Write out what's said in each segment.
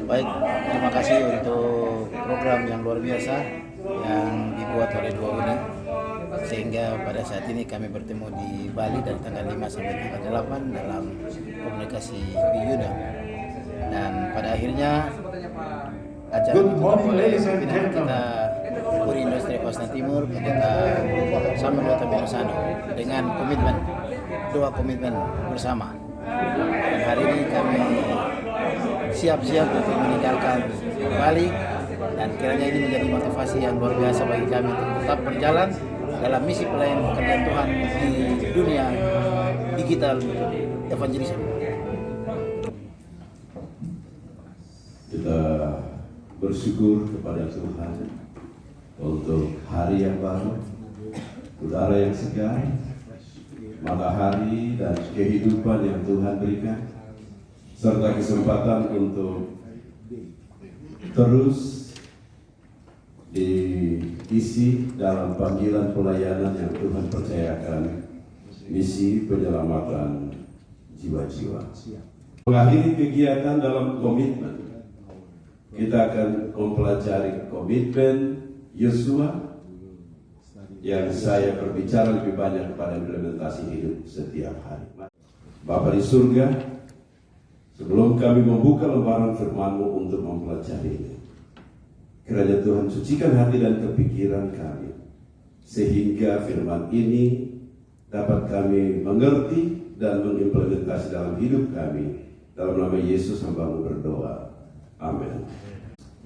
Baik, terima kasih untuk program yang luar biasa yang dibuat oleh Dua Uni, sehingga pada saat ini kami bertemu di Bali dari tanggal 5 sampai tanggal 8 dalam komunikasi Biyuda. Dan pada akhirnya acara ditutup oleh pimpinan kita Uri Industri Kawasan Timur, pendeta Samuel Dota Benosano, dengan dua komitmen bersama. Dan hari ini kami siap-siap untuk meninggalkan Bali, dan kiranya ini menjadi motivasi yang luar biasa bagi kami untuk tetap berjalan dalam misi pelayanan pekerjaan Tuhan di dunia digital evangelism. Kita bersyukur kepada Tuhan untuk hari yang baru, udara yang segar, matahari dan kehidupan yang Tuhan berikan, serta kesempatan untuk terus diisi dalam panggilan pelayanan yang Tuhan percayakan, misi penyelamatan jiwa-jiwa. Mengakhiri kegiatan dalam komitmen, kita akan mempelajari komitmen Yosua yang saya berbicara lebih banyak kepada implementasi hidup setiap hari. Bapa di surga, sebelum kami membuka lembaran firman-Mu untuk mempelajarinya, kiranya Tuhan sucikan hati dan kepikiran kami, sehingga firman ini dapat kami mengerti dan mengimplementasi dalam hidup kami. Dalam nama Yesus hamba-Mu berdoa. Amin.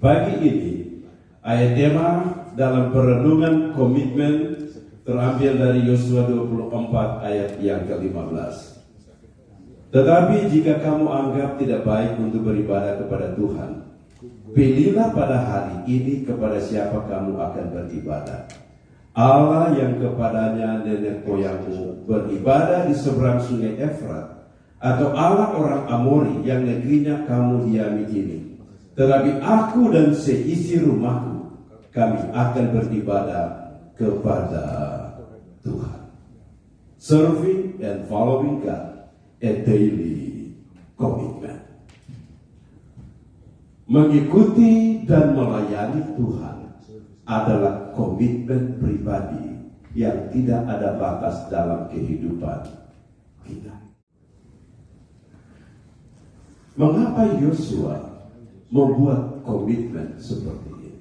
Pagi ini, ayat tema dalam perenungan komitmen terambil dari Yosua 24 ayat yang ke-15. Tetapi jika kamu anggap tidak baik untuk beribadah kepada Tuhan, pilihlah pada hari ini kepada siapa kamu akan beribadah. Allah yang kepadanya nenek moyangmu beribadah di seberang sungai Efrat, atau Allah orang Amori yang negerinya kamu diami ini. Tetapi aku dan seisi rumahku, kami akan beribadah kepada Tuhan. Serving and following God, a daily commitment. Mengikuti dan melayani Tuhan adalah komitmen pribadi yang tidak ada batas dalam kehidupan kita. Mengapa Yosua membuat komitmen seperti ini?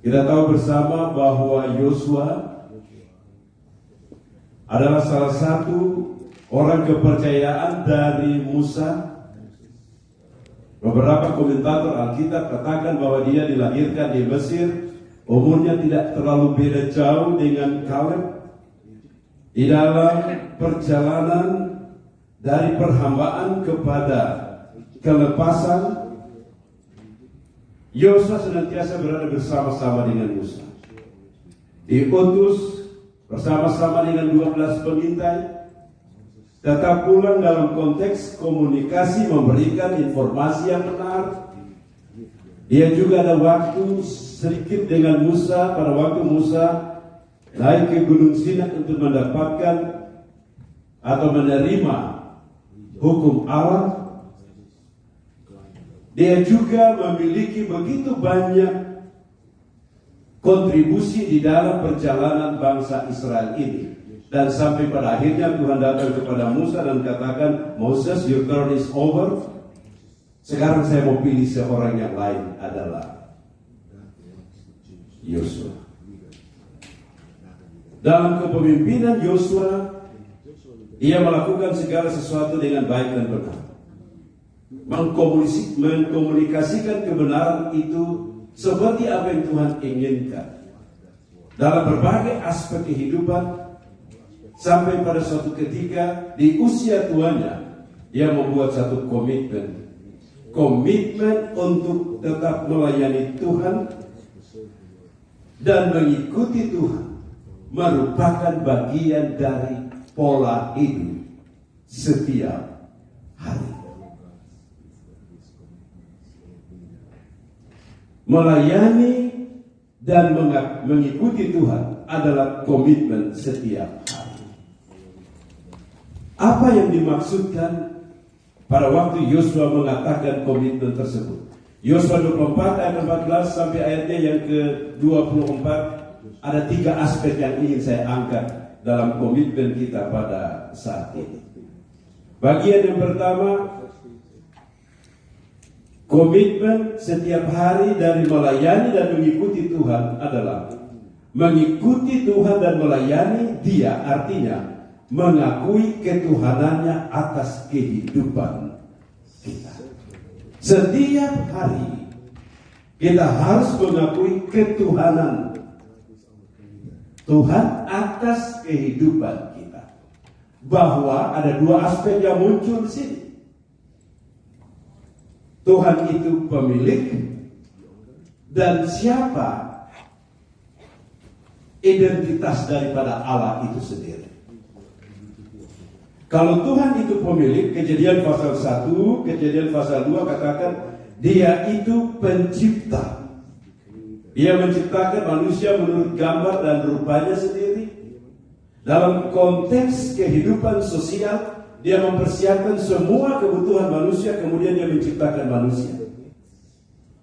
Kita tahu bersama bahwa Yosua adalah salah satu orang kepercayaan dari Musa. Beberapa komentator Alkitab katakan bahwa dia dilahirkan di Mesir, umurnya tidak terlalu beda jauh dengan Kaleb. Di dalam perjalanan dari perhambaan kepada kelepasan, Yosua senantiasa berada bersama-sama dengan Musa. Diutus bersama-sama dengan 12 pengintai, tetap pulang dalam konteks komunikasi, memberikan informasi yang benar. Dia juga ada waktu sedikit dengan Musa pada waktu Musa naik ke Gunung Sinai untuk mendapatkan atau menerima hukum Allah. Dia juga memiliki begitu banyak kontribusi di dalam perjalanan bangsa Israel ini. Dan sampai pada akhirnya Tuhan datang kepada Musa dan katakan, Moses, your turn is over. Sekarang saya mau pilih seorang yang lain, adalah Yosua. Dalam kepemimpinan Yosua, ia melakukan segala sesuatu dengan baik dan benar. Mengkomunikasikan kebenaran itu seperti apa yang Tuhan inginkan dalam berbagai aspek kehidupan, sampai pada suatu ketika di usia tuanya dia membuat satu komitmen untuk tetap melayani Tuhan dan mengikuti Tuhan merupakan bagian dari pola hidup setiap hari. Melayani dan mengikuti Tuhan adalah komitmen setiap hari. Apa yang dimaksudkan pada waktu Yosua mengatakan komitmen tersebut. Yosua 24 ayat 14 sampai ayatnya yang ke-24, ada 3 aspek yang ingin saya angkat dalam komitmen kita pada saat ini. Bagian yang pertama, komitmen setiap hari dari melayani dan mengikuti Tuhan adalah mengikuti Tuhan dan melayani Dia, artinya mengakui ketuhanannya atas kehidupan kita. Setiap hari kita harus mengakui ketuhanan Tuhan atas kehidupan kita. Bahwa ada 2 aspek yang muncul di sini. Tuhan itu pemilik, dan siapa identitas daripada Allah itu sendiri. Kalau Tuhan itu pemilik, Kejadian pasal 1, Kejadian pasal 2 katakan Dia itu pencipta. Dia menciptakan manusia menurut gambar dan rupanya sendiri. Dalam konteks kehidupan sosial, Dia mempersiapkan semua kebutuhan manusia, kemudian Dia menciptakan manusia.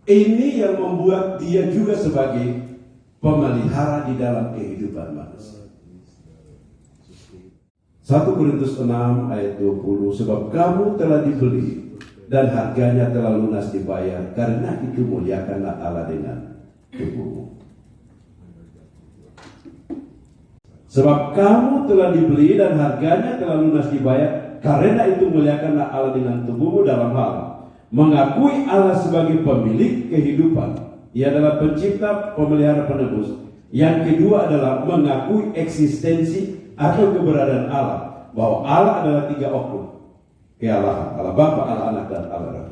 Ini yang membuat Dia juga sebagai pemelihara di dalam kehidupan manusia. 1 Korintus 6 ayat 20, sebab kamu telah dibeli dan harganya telah lunas dibayar, karena itu muliakanlah Allah dengan tubuhmu. Sebab kamu telah dibeli dan harganya telah lunas dibayar, karena itu muliakanlah Allah dengan tubuhmu, dalam hal mengakui Allah sebagai pemilik kehidupan. Ia adalah pencipta, pemelihara, penebus. Yang kedua adalah mengakui eksistensi atau keberadaan Allah, bahwa Allah adalah 3 oknum kealahan, Allah Bapa, Allah Anak, dan Allah Roh.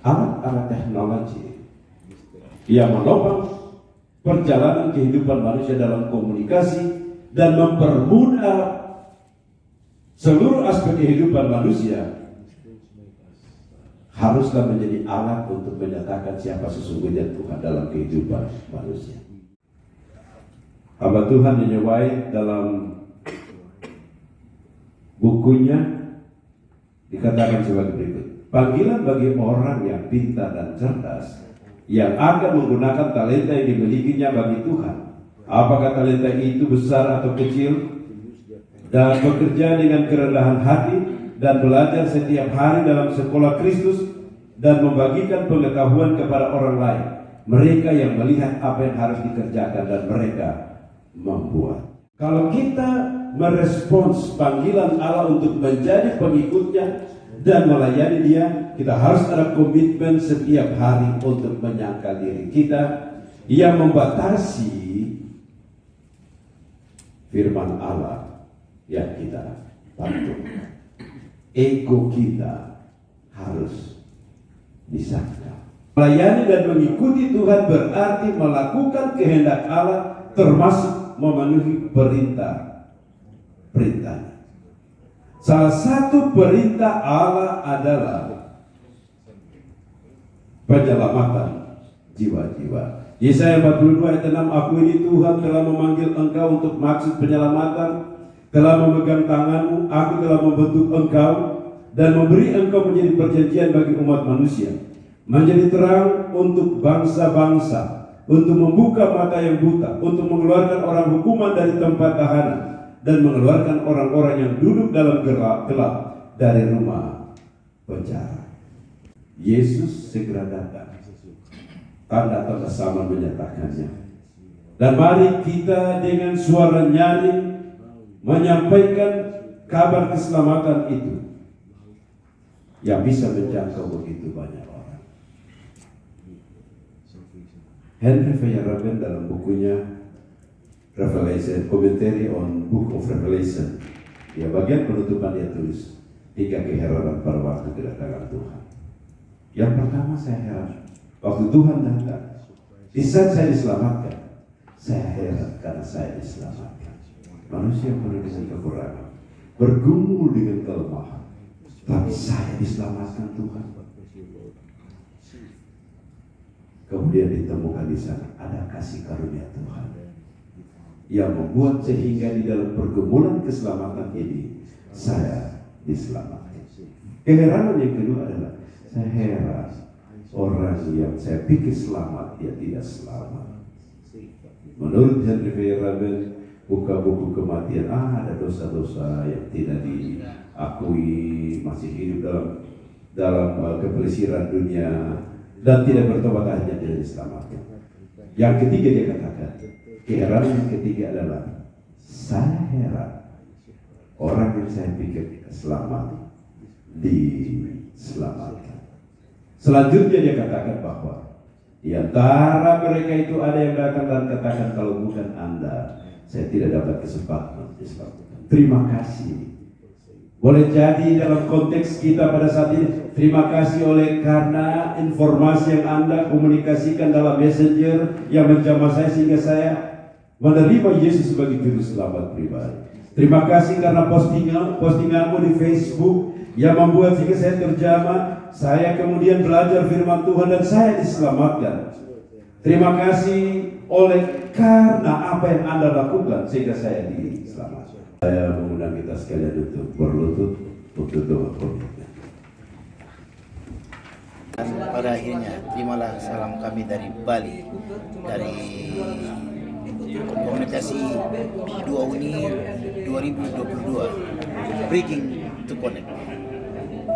Alat-alat teknologi yang menopang perjalanan kehidupan manusia dalam komunikasi dan mempermudah seluruh aspek kehidupan manusia haruslah menjadi alat untuk menyatakan siapa sesungguhnya Tuhan dalam kehidupan manusia. Hamba Tuhan Nyonya White dalam bukunya dikatakan sebagai berikut. Panggilan bagi orang yang pintar dan cerdas, yang akan menggunakan talenta yang dimilikinya bagi Tuhan. Apakah talenta itu besar atau kecil, dan bekerja dengan kerendahan hati dan belajar setiap hari dalam sekolah Kristus dan membagikan pengetahuan kepada orang lain. Mereka yang melihat apa yang harus dikerjakan dan mereka membuat. Kalau kita merespons panggilan Allah untuk menjadi pengikutnya dan melayani Dia, kita harus ada komitmen setiap hari untuk menyangkal diri kita yang membatasi firman Allah yang kita patuh. Ego kita harus disangkal. Melayani dan mengikuti Tuhan berarti melakukan kehendak Allah, termasuk memenuhi perintah-perintahnya. Salah satu perintah Allah adalah penyelamatan jiwa-jiwa. Yesaya 42 ayat 6, aku ini Tuhan telah memanggil engkau untuk maksud penyelamatan, telah memegang tanganmu, aku telah membentuk engkau dan memberi engkau menjadi perjanjian bagi umat manusia, menjadi terang untuk bangsa-bangsa, untuk membuka mata yang buta, untuk mengeluarkan orang hukuman dari tempat tahanan, dan mengeluarkan orang-orang yang duduk dalam gelap dari rumah penjara. Yesus segera datang. Tanda-tanda sama menyatakannya. Dan mari kita dengan suara nyaring menyampaikan kabar keselamatan itu yang bisa menjangkau begitu banyak orang. Henry Feyerabend dalam bukunya Revelation, Commentary on Book of Revelation, ya bagian penutupan dia tulis 3 keheranan pada waktu kedatangan Tuhan. Yang pertama, saya heran waktu Tuhan datang. Di saat saya diselamatkan, saya heran karena saya diselamatkan. Manusia penuh dengan kekurangan, bergumul dengan kelemahan, tapi saya diselamatkan Tuhan. Kemudian ditemukan di sana ada kasih karunia Tuhan yang membuat sehingga di dalam pergumulan keselamatan ini saya diselamatkan. Keheranan yang kedua adalah saya heran orang yang saya pikir selamat dia tidak selamat. Menurut Henry Feyerabend, buka buku kematian, ada dosa-dosa yang tidak diakui, masih hidup dalam kepelesiran dunia dan tidak bertobat, akhirnya tidak diselamatkan. Yang ketiga dia katakan, keheranan yang ketiga adalah saya heran orang yang saya pikir selamat diselamatkan. Selanjutnya dia katakan bahwa di antara mereka itu ada yang datang dan katakan, kalau bukan Anda, saya tidak dapat kesempatan diselamatkan. Terima kasih. Boleh jadi dalam konteks kita pada saat ini, terima kasih oleh karena informasi yang Anda komunikasikan dalam messenger yang menjamah saya sehingga saya menerima Yesus sebagai juru selamat pribadi. Terima kasih karena postinganmu di Facebook yang membuat sehingga saya terjamah, saya kemudian belajar firman Tuhan dan saya diselamatkan. Terima kasih oleh karena apa yang Anda lakukan sehingga saya diselamatkan. Saya mengundang kita sekalian untuk berlutut untuk doa komitmen. Dan pada akhirnya terimalah salam kami dari Bali, dari komunikasi P2 Uni 2022, Breaking to Connect.